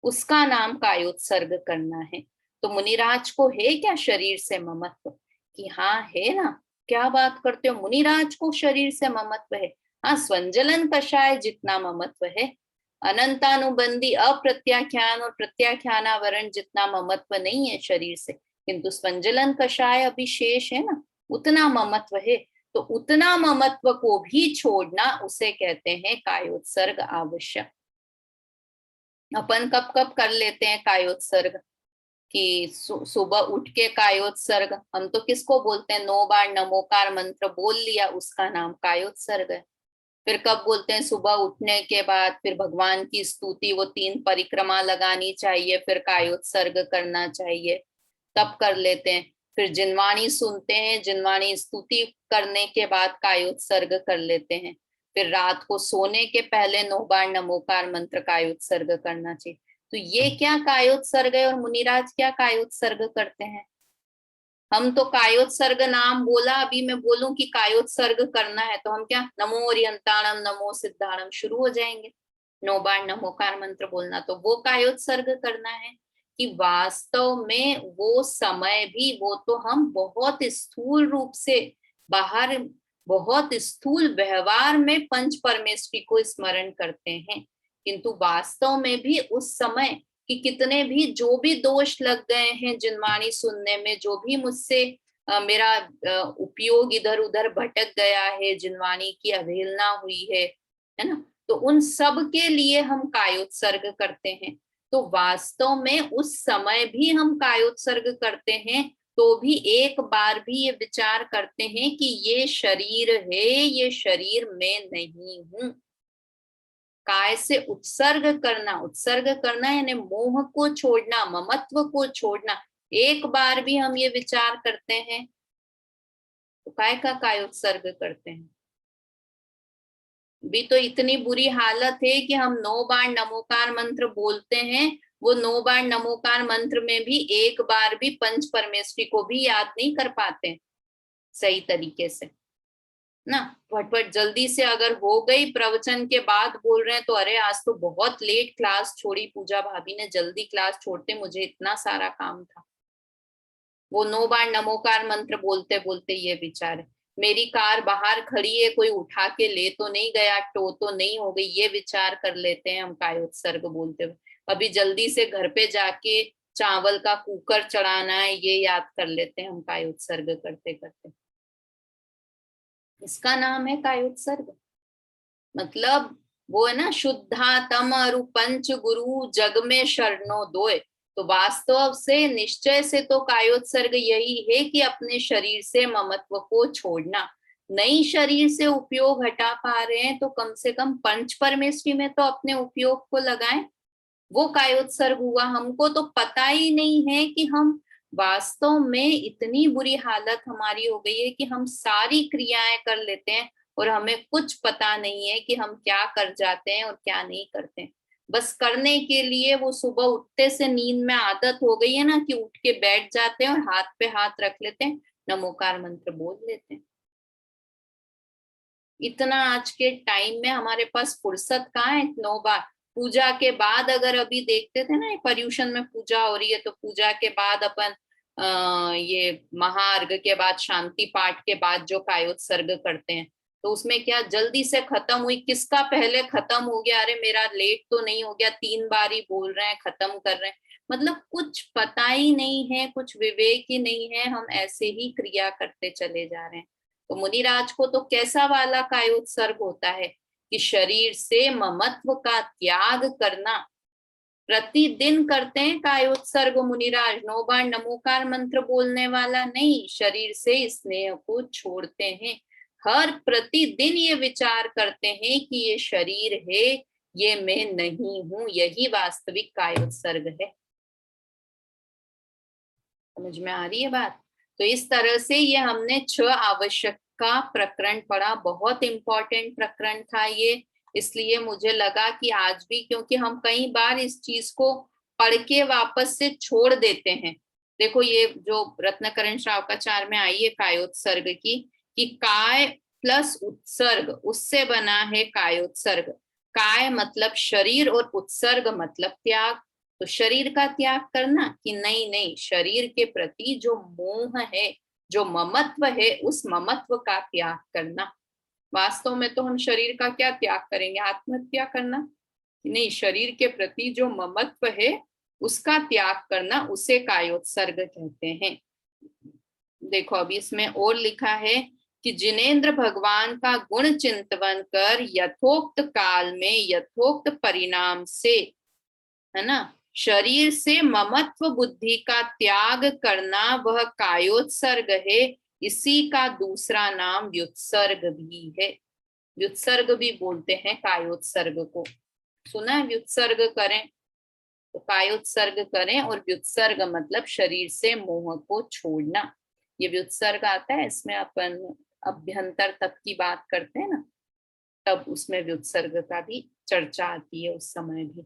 उसका नाम कायोत्सर्ग करना है। तो मुनिराज को है क्या शरीर से ममत्व? कि हाँ है ना। क्या बात करते हो, मुनिराज को शरीर से ममत्व है? हाँ, स्वंजलन कषाय जितना ममत्व है, अनंतानुबंधी अप्रत्याख्यान और प्रत्याख्यानावरण जितना ममत्व नहीं है शरीर से, किंतु स्वंजलन कषाय अभिशेष है ना, उतना ममत्व है। तो उतना ममत्व को भी छोड़ना उसे कहते हैं कायोत्सर्ग आवश्यक। अपन कब कब कर लेते हैं कायोत्सर्ग? कि सुबह उठ के कायोत्सर्ग, हम तो किसको बोलते हैं? 9 बार नमोकार मंत्र बोल लिया, उसका नाम कायोत्सर्ग है। फिर कब बोलते हैं? सुबह उठने के बाद फिर भगवान की स्तुति, वो 3 परिक्रमा लगानी चाहिए, फिर कायोत्सर्ग करना चाहिए, तब कर लेते हैं। फिर जिनवाणी सुनते हैं, जिनवाणी स्तुति करने के बाद कायोत्सर्ग कर लेते हैं। फिर रात को सोने के पहले 9 बार नमोकार मंत्र कायोत्सर्ग करना चाहिए। तो ये क्या कायोत्सर्ग है और मुनिराज क्या कायोत्सर्ग करते हैं? हम तो कायोत्सर्ग नाम बोला, अभी मैं बोलूं कि कायोत्सर्ग करना है तो हम क्या नमो ओरियंताणम नमो सिद्धाणम शुरू हो जाएंगे। 9 बार नमोकार मंत्र बोलना, तो वो कायोत्सर्ग करना है कि वास्तव में वो समय भी, वो तो हम बहुत स्थूल रूप से बाहर, बहुत स्थूल व्यवहार में पंच परमेश्वरी को स्मरण करते हैं, किंतु वास्तव में भी उस समय कि कितने भी जो भी दोष लग गए हैं जिनवाणी सुनने में, जो भी मुझसे मेरा उपयोग इधर उधर भटक गया है, जिनवाणी की अवहेलना हुई है ना, तो उन सब के लिए हम कायोत्सर्ग करते हैं। तो वास्तव में उस समय भी हम कायोत्सर्ग करते हैं, तो भी एक बार भी ये विचार करते हैं कि ये शरीर है, ये शरीर में नहीं हूं। काय से उत्सर्ग करना, उत्सर्ग करना यानी मोह को छोड़ना, ममत्व को छोड़ना। एक बार भी हम ये विचार करते हैं तो काय का काय उत्सर्ग करते हैं? भी तो इतनी बुरी हालत है कि हम 9 बार नमोकार मंत्र बोलते हैं, वो 9 बार नमोकार मंत्र में भी एक बार भी पंच परमेश्वरी को भी याद नहीं कर पाते सही तरीके से ना। फटफट जल्दी से अगर हो गई, प्रवचन के बाद बोल रहे हैं तो अरे आज तो बहुत लेट क्लास छोड़ी, पूजा भाभी ने जल्दी क्लास छोड़ते, मुझे इतना सारा काम था। वो 9 बार नमोकार मंत्र बोलते बोलते ये विचार है, मेरी कार बाहर खड़ी है, कोई उठा के ले तो नहीं गया, टो तो नहीं हो गई, ये विचार कर लेते हैं हम कायोत्सर्ग बोलते हुए। अभी जल्दी से घर पे जाके चावल का कुकर चढ़ाना है, ये याद कर लेते हैं हम कायोत्सर्ग करते करते। इसका नाम है कायोत्सर्ग। मतलब वो है ना, शुद्धातम अरु पंच गुरु जग में शरणो दोय। तो वास्तव से निश्चय से तो कायोत्सर्ग यही है कि अपने शरीर से ममत्व को छोड़ना। नई शरीर से उपयोग हटा पा रहे हैं तो कम से कम पंच परमेश्वरी में तो अपने उपयोग को लगाएं। वो कायोत्सर्ग हुआ। हमको तो पता ही नहीं है कि हम वास्तव में, इतनी बुरी हालत हमारी हो गई है कि हम सारी क्रियाएं कर लेते हैं और हमें कुछ पता नहीं है कि हम क्या कर जाते हैं और क्या नहीं करते हैं। बस करने के लिए वो सुबह उठते से नींद में आदत हो गई है ना कि उठ के बैठ जाते हैं और हाथ पे हाथ रख लेते हैं, नमोकार मंत्र बोल लेते हैं। इतना आज के टाइम में हमारे पास फुर्सत कहाँ है 9 बार पूजा के बाद? अगर अभी देखते थे ना पर्यूषण में पूजा हो रही है तो पूजा के बाद अपन ये महार्घ के बाद शांति पाठ के बाद जो कायोत्सर्ग करते हैं, तो उसमें क्या जल्दी से खत्म हुई, किसका पहले खत्म हो गया, अरे मेरा लेट तो नहीं हो गया, 3 बार ही बोल रहे हैं खत्म कर रहे हैं। मतलब कुछ पता ही नहीं है, कुछ विवेक ही नहीं है, हम ऐसे ही क्रिया करते चले जा रहे हैं। तो मुनिराज को तो कैसा वाला कायोत्सर्ग होता है कि शरीर से ममत्व का त्याग करना। प्रतिदिन करते हैं कायोत्सर्ग मुनिराज, 9 बार नमोकार मंत्र बोलने वाला नहीं, शरीर से स्नेह को छोड़ते हैं। हर प्रतिदिन ये विचार करते हैं कि ये शरीर है, ये मैं नहीं हूं, यही वास्तविक कायोत्सर्ग है। समझ में आ रही है बात? तो इस तरह से ये हमने 6 आवश्यक का प्रकरण पढ़ा, बहुत इंपॉर्टेंट प्रकरण था ये, इसलिए मुझे लगा कि आज भी, क्योंकि हम कई बार इस चीज को पढ़ के वापस से छोड़ देते हैं। देखो ये जो रत्नकरण श्रावकाचार में आई है कायोत्सर्ग की, कि काय प्लस उत्सर्ग उससे बना है कायोत्सर्ग। काय मतलब शरीर और उत्सर्ग मतलब त्याग। तो शरीर का त्याग करना कि नहीं नहीं, शरीर के प्रति जो मोह है, जो ममत्व है, उस ममत्व का त्याग करना। वास्तव में तो हम शरीर का क्या त्याग करेंगे, आत्महत्या करना? नहीं, शरीर के प्रति जो ममत्व है उसका त्याग करना, उसे कायोत्सर्ग कहते हैं। देखो अभी इसमें और लिखा है कि जिनेन्द्र भगवान का गुण चिंतन कर यथोक्त काल में यथोक्त परिणाम से, है ना, शरीर से ममत्व बुद्धि का त्याग करना वह कायोत्सर्ग है। इसी का दूसरा नाम व्युत्सर्ग भी है। व्युत्सर्ग भी बोलते हैं कायोत्सर्ग को। सुना है? व्युत्सर्ग करें तो कायोत्सर्ग करें, और व्युत्सर्ग मतलब शरीर से मोह को छोड़ना। ये व्युत्सर्ग आता है, इसमें अपन अभ्यंतर तक की बात करते हैं ना, तब उसमें व्युत्सर्ग का भी चर्चा आती है उस समय भी।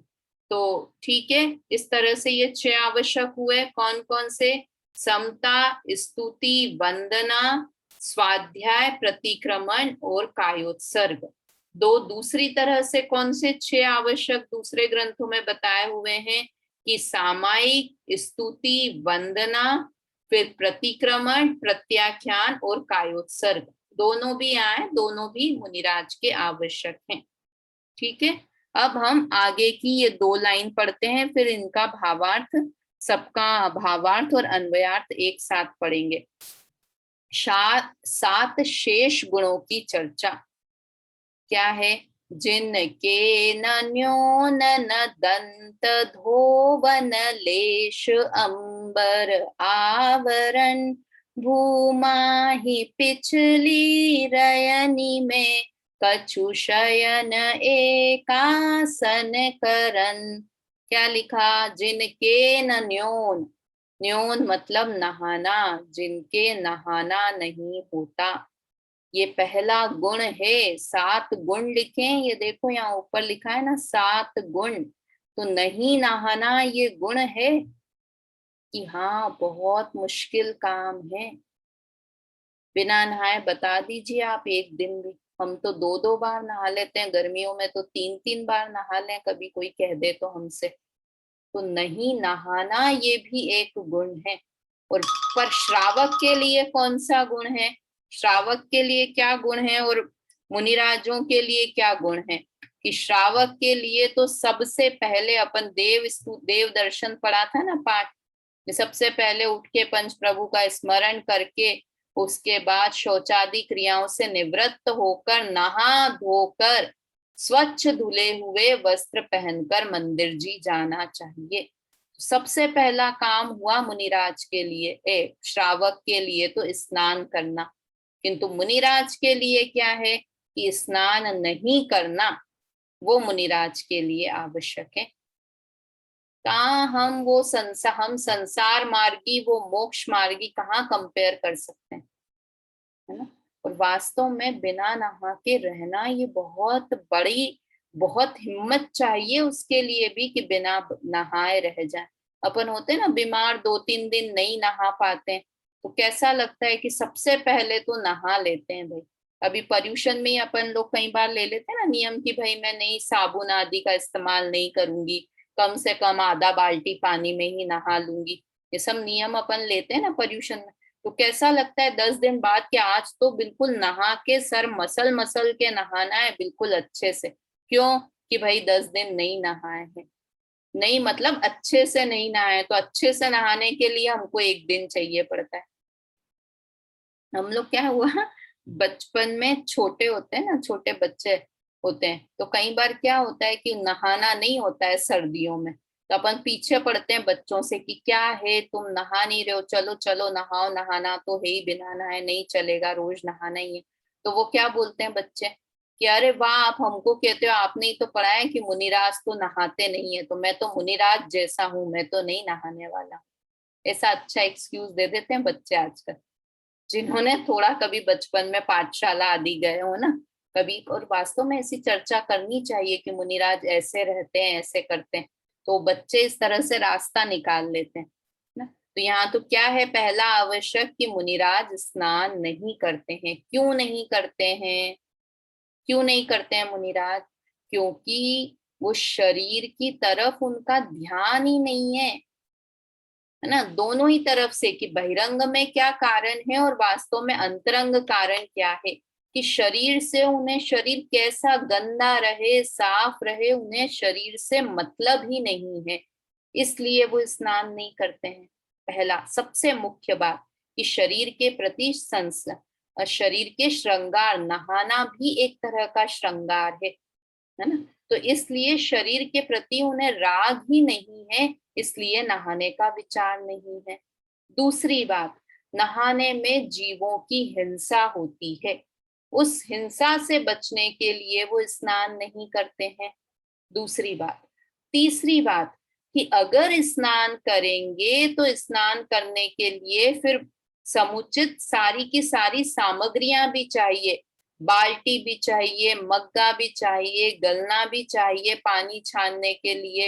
तो ठीक है, इस तरह से ये 6 आवश्यक हुए। कौन कौन से? समता, स्तुति, वंदना, स्वाध्याय, प्रतिक्रमण और कायोत्सर्ग। दो दूसरी तरह से कौन से 6 आवश्यक दूसरे ग्रंथों में बताए हुए हैं कि सामायिक, स्तुति, वंदना, फिर प्रतिक्रमण, प्रत्याख्यान और कायोत्सर्ग, दोनों भी आए, दोनों भी मुनिराज के आवश्यक हैं। ठीक है, अब हम आगे की ये 2 लाइन पढ़ते हैं, फिर इनका भावार्थ, सबका भावार्थ और अन्वयार्थ एक साथ पढ़ेंगे। 7 शेष गुणों की चर्चा क्या है? जिनके न दंत धोवन लेश अंबर आवरण, भूमा ही पिछली रयनी में कछु शयन एकासन करन। क्या लिखा? जिनके न न्योन, न्योन मतलब नहाना, जिनके नहाना नहीं होता, ये पहला गुण है। 7 गुण लिखे, ये देखो यहाँ ऊपर लिखा है ना 7 गुण, तो नहीं नहाना ये गुण है कि हाँ बहुत मुश्किल काम है। बिना नहाए बता दीजिए आप एक दिन भी, हम तो 2-2 बार नहा लेते हैं, गर्मियों में तो 3-3 बार नहा लें कभी कोई कह दे तो हमसे। तो नहीं नहाना ये भी एक गुण है। और पर श्रावक के लिए कौन सा गुण है? श्रावक के लिए क्या गुण है और मुनिराजों के लिए क्या गुण है? कि श्रावक के लिए तो सबसे पहले अपन देव दर्शन पढ़ा था ना पाठ, सबसे पहले उठ के पंच प्रभु का स्मरण करके उसके बाद शौचादि क्रियाओं से निवृत्त होकर नहा धोकर स्वच्छ धुले हुए वस्त्र पहनकर मंदिर जी जाना चाहिए। सबसे पहला काम हुआ मुनिराज के लिए, श्रावक के लिए तो स्नान करना। किंतु मुनिराज के लिए क्या है कि स्नान नहीं करना, वो मुनिराज के लिए आवश्यक है। कहाँ हम हम संसार मार्गी वो मोक्ष मार्गी कहाँ कंपेयर कर सकते हैं, है ना। और वास्तव में बिना नहा के रहना ये बहुत हिम्मत चाहिए उसके लिए भी कि बिना नहाए रह जाए। अपन होते ना बीमार, 2-3 दिन नहीं नहा पाते हैं, तो कैसा लगता है कि सबसे पहले तो नहा लेते हैं भाई। अभी पर्यूषण में ही अपन लोग कई बार ले लेते हैं ना नियम कि भाई मैं नहीं साबुन आदि का इस्तेमाल नहीं करूंगी, कम से कम आधा बाल्टी पानी में ही नहा लूंगी, ये सब नियम अपन लेते हैं ना पर्यूषण में। तो कैसा लगता है 10 दिन बाद कि आज तो बिल्कुल नहा के सर मसल मसल के नहाना है बिल्कुल अच्छे से। क्यों? कि भाई 10 दिन नहीं नहाए हैं। नहीं मतलब अच्छे से नहीं नहाए, तो अच्छे से नहाने के लिए हमको एक दिन चाहिए पड़ता है। हम लोग क्या हुआ, बचपन में छोटे होते हैं ना, छोटे बच्चे होते हैं, तो कई बार क्या होता है कि नहाना नहीं होता है सर्दियों में, तो अपन पीछे पड़ते हैं बच्चों से कि क्या है तुम नहा नहीं रहे हो, चलो चलो नहाओ, नहाना तो है ही, बिना नहाए नहीं चलेगा, रोज नहाना ही है। तो वो क्या बोलते हैं बच्चे कि अरे वाह आप हमको कहते हो, आपने ही तो पढ़ा है कि मुनिराज तो नहाते नहीं है, तो मैं तो मुनिराज जैसा हूं, मैं तो नहीं नहाने वाला। ऐसा अच्छा एक्सक्यूज दे देते हैं बच्चे आजकल, जिन्होंने थोड़ा कभी बचपन में पाठशाला आदि गए हो ना कभी। और वास्तव में ऐसी चर्चा करनी चाहिए कि मुनिराज ऐसे रहते हैं, ऐसे करते हैं, तो बच्चे इस तरह से रास्ता निकाल लेते हैं ना। तो यहाँ तो क्या है, पहला आवश्यक कि मुनिराज स्नान नहीं करते हैं। क्यों नहीं करते हैं? क्यों नहीं करते हैं मुनिराज? क्योंकि वो शरीर की तरफ उनका ध्यान ही नहीं है ना। दोनों ही तरफ से कि बहिरंग में क्या कारण है और वास्तव में अंतरंग कारण क्या है, कि शरीर से उन्हें, शरीर कैसा गंदा रहे साफ रहे, उन्हें शरीर से मतलब ही नहीं है, इसलिए वो स्नान नहीं करते हैं। पहला सबसे मुख्य बात कि शरीर के प्रति शरीर के श्रृंगार, नहाना भी एक तरह का श्रृंगार है ना। तो इसलिए शरीर के प्रति उन्हें राग ही नहीं है, इसलिए नहाने का विचार नहीं है। दूसरी बात, नहाने में जीवों की हिंसा होती है, उस हिंसा से बचने के लिए वो स्नान नहीं करते हैं। दूसरी बात। तीसरी बात कि अगर स्नान करेंगे तो स्नान करने के लिए फिर समुचित सारी की सारी सामग्रियां भी चाहिए, बाल्टी भी चाहिए, मग्गा भी चाहिए, गलना भी चाहिए पानी छानने के लिए,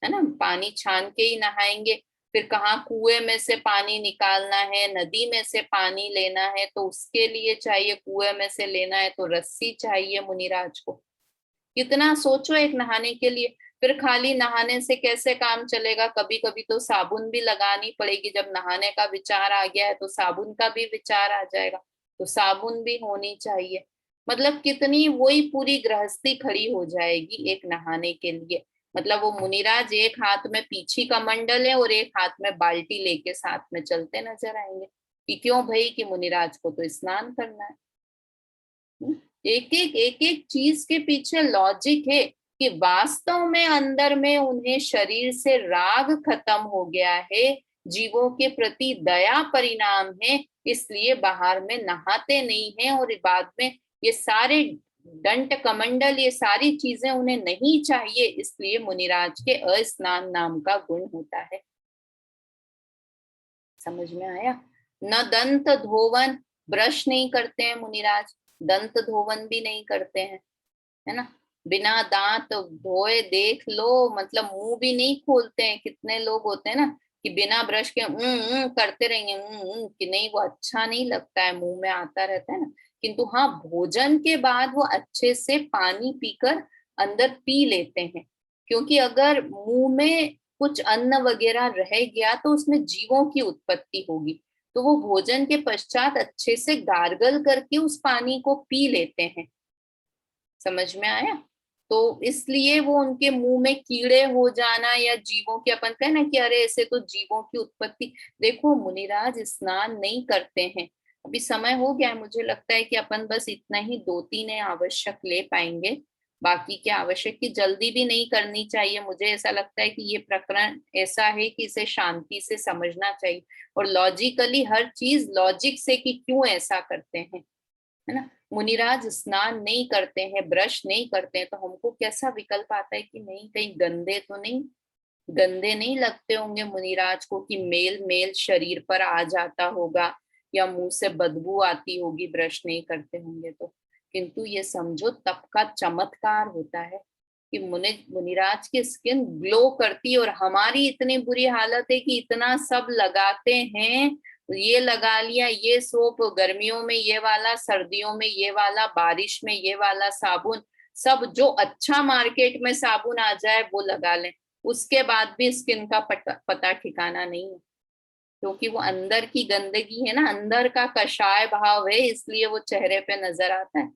है ना। पानी छान के ही नहाएंगे। फिर कहाँ कुएं में से पानी निकालना है, नदी में से पानी लेना है, तो उसके लिए चाहिए, कुएं में से लेना है तो रस्सी चाहिए मुनिराज को। कितना सोचो एक नहाने के लिए। फिर खाली नहाने से कैसे काम चलेगा, कभी कभी तो साबुन भी लगानी पड़ेगी। जब नहाने का विचार आ गया है तो साबुन का भी विचार आ जाएगा, तो साबुन भी होनी चाहिए। मतलब कितनी वही पूरी गृहस्थी खड़ी हो जाएगी एक नहाने के लिए। मतलब वो मुनिराज एक हाथ में पीछी कमंडल है और एक हाथ में बाल्टी लेके साथ में चलते नजर आएंगे कि क्यों भाई, कि मुनिराज को तो स्नान करना है। एक एक चीज के पीछे लॉजिक है कि वास्तव में अंदर में उन्हें शरीर से राग खत्म हो गया है, जीवों के प्रति दया परिणाम है, इसलिए बाहर में नहाते नहीं हैं। और बाद में ये सारे दंट कमंडल, ये सारी चीजें उन्हें नहीं चाहिए, इसलिए मुनिराज के अस्नान नाम का गुण होता है। समझ में आया। न दंत धोवन, ब्रश नहीं करते हैं मुनिराज, दंत धोवन भी नहीं करते हैं, है ना। बिना दांत धोए देख लो, मतलब मुंह भी नहीं खोलते हैं। कितने लोग होते हैं ना कि बिना ब्रश के करते रहेंगे, कि नहीं, वो अच्छा नहीं लगता है, मुंह में आता रहता है ना। किंतु हाँ, भोजन के बाद वो अच्छे से पानी पीकर अंदर पी लेते हैं, क्योंकि अगर मुंह में कुछ अन्न वगैरह रह गया तो उसमें जीवों की उत्पत्ति होगी। तो वो भोजन के पश्चात अच्छे से गार्गल करके उस पानी को पी लेते हैं। समझ में आया। तो इसलिए वो उनके मुंह में कीड़े हो जाना या जीवों की, अपन कहे ना कि अरे ऐसे तो जीवों की उत्पत्ति। देखो मुनिराज स्नान नहीं करते हैं। अभी समय हो गया है, मुझे लगता है कि अपन बस इतना ही दो तीन आवश्यक ले पाएंगे। बाकी के आवश्यक की जल्दी भी नहीं करनी चाहिए। मुझे ऐसा लगता है कि ये प्रकरण ऐसा है कि इसे शांति से समझना चाहिए, और लॉजिकली हर चीज लॉजिक से कि क्यों ऐसा करते हैं, है ना। मुनिराज स्नान नहीं करते हैं, ब्रश नहीं करते हैं, तो हमको कैसा विकल्प आता है कि नहीं, कहीं गंदे तो नहीं, गंदे नहीं लगते होंगे मुनिराज को, कि मेल मेल शरीर पर आ जाता होगा या मुंह से बदबू आती होगी ब्रश नहीं करते होंगे तो। किंतु ये समझो तप का चमत्कार होता है कि मुनिराज की स्किन ग्लो करती है, और हमारी इतनी बुरी हालत है कि इतना सब लगाते हैं। ये लगा लिया, ये सोप गर्मियों में, ये वाला सर्दियों में, ये वाला बारिश में, ये वाला साबुन, सब जो अच्छा मार्केट में साबुन आ जाए वो लगा लें, उसके बाद भी स्किन का पता ठिकाना नहीं है। क्योंकि वो अंदर की गंदगी है ना, अंदर का कषाय भाव है, इसलिए वो चेहरे पे नजर आता है।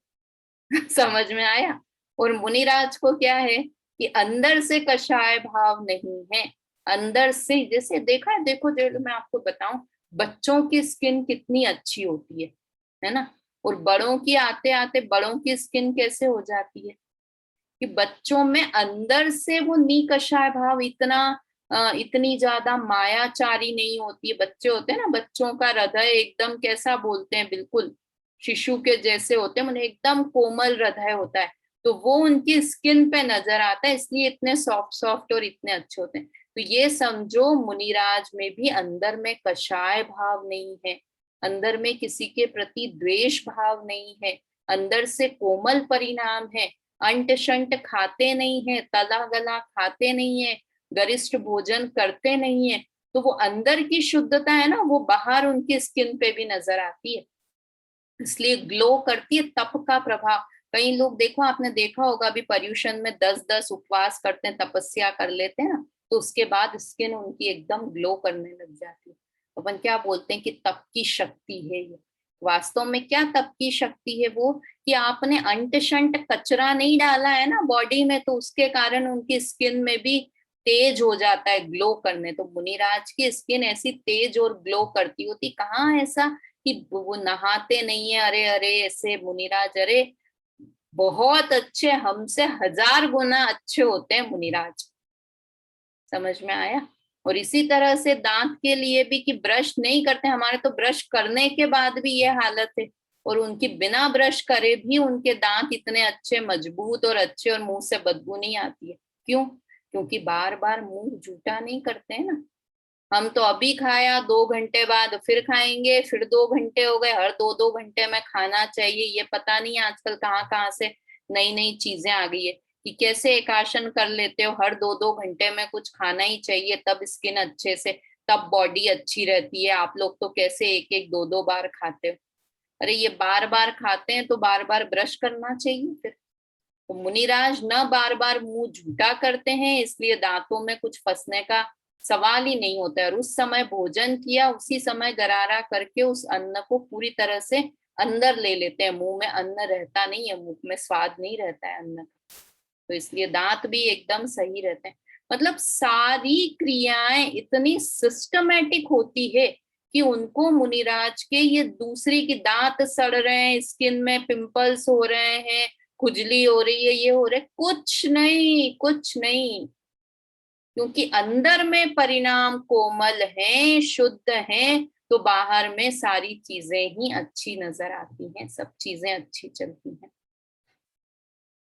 समझ में आया। और मुनिराज को क्या है कि अंदर से कषाय भाव नहीं है, अंदर से, जैसे देखा है, देखो जो मैं आपको बताऊं, बच्चों की स्किन कितनी अच्छी होती है ना। और बड़ों की आते आते बड़ों की स्किन कैसे हो जाती है, कि बच्चों में अंदर से वो निकषाय भाव इतना इतनी ज्यादा मायाचारी नहीं होती है। बच्चे होते हैं ना, बच्चों का हृदय एकदम कैसा बोलते हैं, बिल्कुल शिशु के जैसे होते हैं, उन्हें एकदम कोमल हृदय होता है। तो वो उनकी स्किन पे नजर आता है, इसलिए इतने सॉफ्ट सॉफ्ट और इतने अच्छे होते हैं। तो ये समझो मुनिराज में भी अंदर में कषाय भाव नहीं है, अंदर में किसी के प्रति द्वेष भाव नहीं है, अंदर से कोमल परिणाम है। अंट शंट खाते नहीं है, तला गला खाते नहीं है, गरिष्ठ भोजन करते नहीं है। तो वो अंदर की शुद्धता है ना, वो बाहर उनकी स्किन पे भी नजर आती है, इसलिए ग्लो करती है तप का प्रभाव। कई लोग देखो, आपने देखा होगा अभी पर्यूषण में 10-10 उपवास करते हैं, तपस्या कर लेते हैं ना, तो उसके बाद स्किन उनकी एकदम ग्लो करने लग जाती है। अपन क्या बोलते हैं कि तप की शक्ति है ये। वास्तव में क्या तप की शक्ति है वो, कि आपने अंट शंट कचरा नहीं डाला है ना बॉडी में, तो उसके कारण उनकी स्किन में भी तेज हो जाता है ग्लो करने। तो मुनिराज की स्किन ऐसी तेज और ग्लो करती होती, कहाँ ऐसा कि वो नहाते नहीं है, अरे अरे ऐसे मुनिराज, अरे बहुत अच्छे, हमसे 1000 गुना अच्छे होते हैं मुनिराज। समझ में आया। और इसी तरह से दांत के लिए भी, कि ब्रश नहीं करते, हमारे तो ब्रश करने के बाद भी ये हालत है, और उनकी बिना ब्रश करे भी उनके दांत इतने अच्छे मजबूत और अच्छे, और मुंह से बदबू नहीं आती है। क्यों? क्योंकि बार बार मुंह जूठा नहीं करते हैं ना। हम तो अभी खाया, 2 घंटे बाद फिर खाएंगे, फिर 2 घंटे हो गए, हर 2-2 घंटे में खाना चाहिए। ये पता नहीं आजकल कहाँ कहाँ से नई नई चीजें आ गई है कि कैसे एकाशन कर लेते हो, हर 2-2 घंटे में कुछ खाना ही चाहिए, तब स्किन अच्छे से, तब बॉडी अच्छी रहती है। आप लोग तो कैसे 1-1 2-2 बार खाते हो। अरे ये बार बार खाते हैं तो बार बार ब्रश करना चाहिए फिर। तो मुनिराज न बार बार मुंह झूठा करते हैं, इसलिए दांतों में कुछ फंसने का सवाल ही नहीं होता है। और उस समय भोजन किया, उसी समय गरारा करके उस अन्न को पूरी तरह से अंदर ले लेते हैं। मुंह में अन्न रहता नहीं है, मुंह में स्वाद नहीं रहता है अन्न का। तो इसलिए दांत भी एकदम सही रहते हैं। मतलब सारी क्रियाएं इतनी सिस्टमेटिक होती है कि उनको मुनिराज के ये दूसरी की दांत सड़ रहे हैं, स्किन में पिंपल्स हो रहे हैं, खुजली हो रही है, ये हो रहा है, कुछ नहीं, कुछ नहीं। क्योंकि अंदर में परिणाम कोमल हैं, शुद्ध हैं, तो बाहर में सारी चीजें ही अच्छी नजर आती हैं, सब चीजें अच्छी चलती हैं।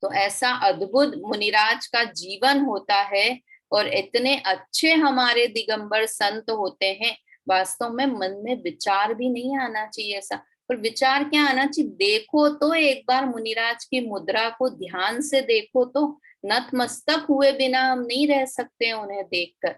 तो ऐसा अद्भुत मुनिराज का जीवन होता है। और इतने अच्छे हमारे दिगंबर संत होते हैं, वास्तव में मन में विचार भी नहीं आना चाहिए ऐसा। पर विचार क्या आना चाहिए, देखो तो एक बार मुनिराज की मुद्रा को ध्यान से देखो तो, नतमस्तक हुए बिना हम नहीं रह सकते उन्हें देखकर,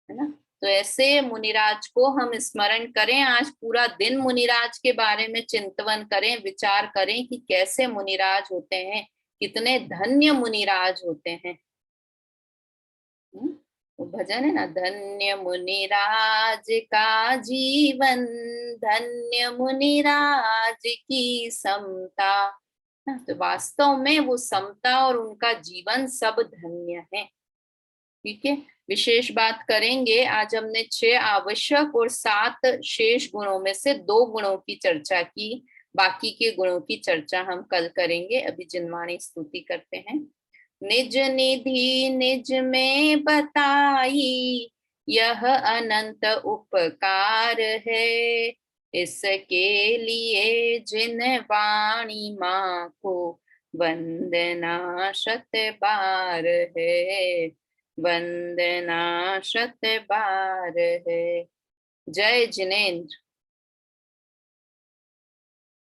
है ना। तो ऐसे मुनिराज को हम स्मरण करें, आज पूरा दिन मुनिराज के बारे में चिंतन करें, विचार करें कि कैसे मुनिराज होते हैं, कितने धन्य मुनिराज होते हैं। वो भजन है ना, धन्य मुनिराज का जीवन, धन्य मुनिराज की समता। तो वास्तव में वो समता और उनका जीवन सब धन्य है। ठीक है, विशेष बात करेंगे। आज हमने 6 आवश्यक और 7 शेष गुणों में से 2 गुणों की चर्चा की, बाकी के गुणों की चर्चा हम कल करेंगे। अभी जिनवाणी स्तुति करते हैं। निज निधि निज में बताई, यह अनंत उपकार है, इसके लिए जिन वाणी माँ को वंदना शत बार है, वंदना शत बार है। जय जिनेन्द्र।